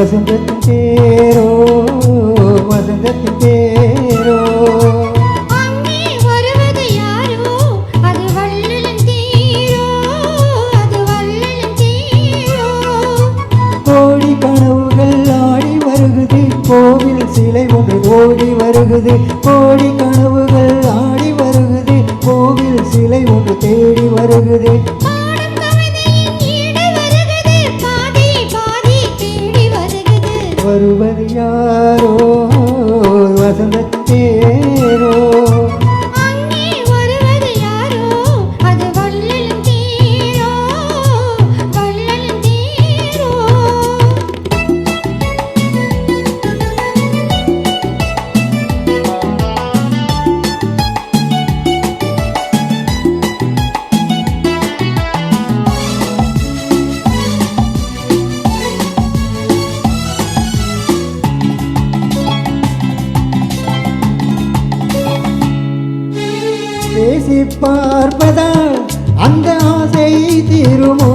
வசந்தத்தின் தேரோ வசந்தத்தின் தேரோ அங்கே வருவது யாரோ அது வள்ளலின் தேரோ அது வள்ளலின் தேரோ கோடி கனவுகள் ஆடி வருகுது கோவில் சிலை ஒன்று ஓடி வருகுது கோடி கனவுகள் ஆடி வருகுது கோவில் சிலை ஒன்று தேடி வருகுது பாடும் கவிதையின் ஈடு வருகுது பாதி பாதி தேடி வருகுது வருவது யாரோ வசந்தத்தின் தேரோ அங்கே வருவது யாரோ அது வள்ளலின் தேரோ வள்ளலின் தேரோ பேசி பார்ப்பதால் அந்த ஆசை தீருமோ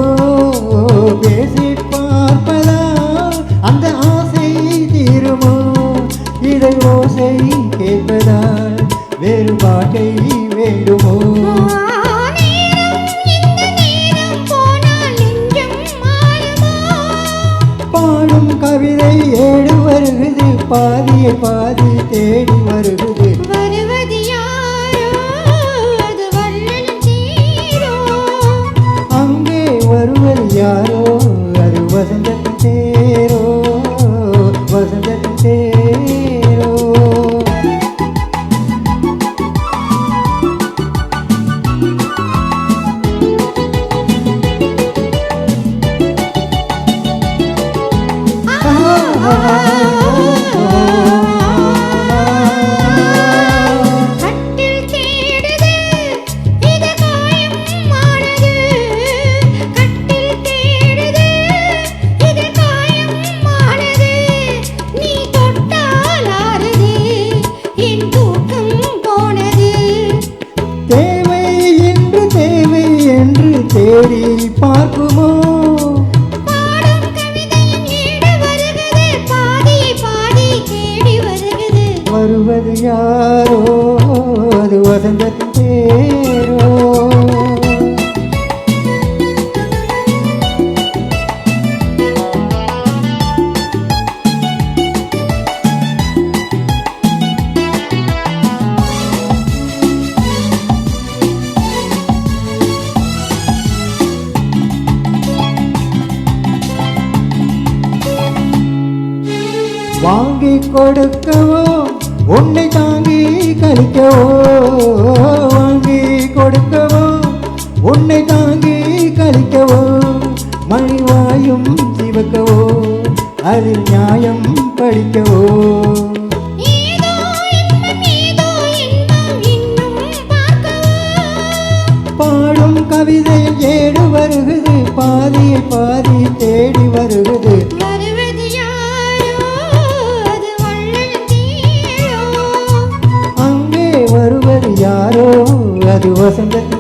பேசி பார்ப்பதால் அந்த ஆசை தீருமோ இதை ஓசை கேட்பதால் வேறு பாட்டை வேண்டுமோ நேரம் இந்த நேரம் போனால் நெஞ்சம் மாறுமோ பாடும் கவிதை ஏடு வருகுது பாதியை பாதி தேடி வருகுது வருவது யாரோ அது வள்ளலின் தேரோ அங்கே வருவது யாரோ அது வசந்தத்தின் தேரோ வசந்தத்தின் தேரோ கட்டில் தேடுது இது காயமானது கட்டில் தேடுது இது காயமானது நீ தொட்டால் ஆறுது என் தூக்கம் போனது தேவை என்று தேடி பார்க்குமோ பாடும் கவிதையின் ஈடு வருகுது பாதி பாதி தேடி வருகுது வருவது யாரோ அது வசந்தத்தின் தேரோ வாங்கி கொடுக்கவோ உன்னை தாங்கி கழிக்கவோ வாங்கி கொடுக்கவோ உன்னை தாங்கி கழிக்கவோ மணிவாயும் சிவக்கவோ அதில் நியாயம் படிக்கவோ ஏதோ இன்பம் இன்னும் பார்க்கவோ பாடும் கவிதை ஏடு வருகுது பாதியை பாதி தேடி வருகுது வருவது யாரோ அது வள்ளலின் தேரோ அங்கே வருவது யாரோ அது வசந்தத்தின்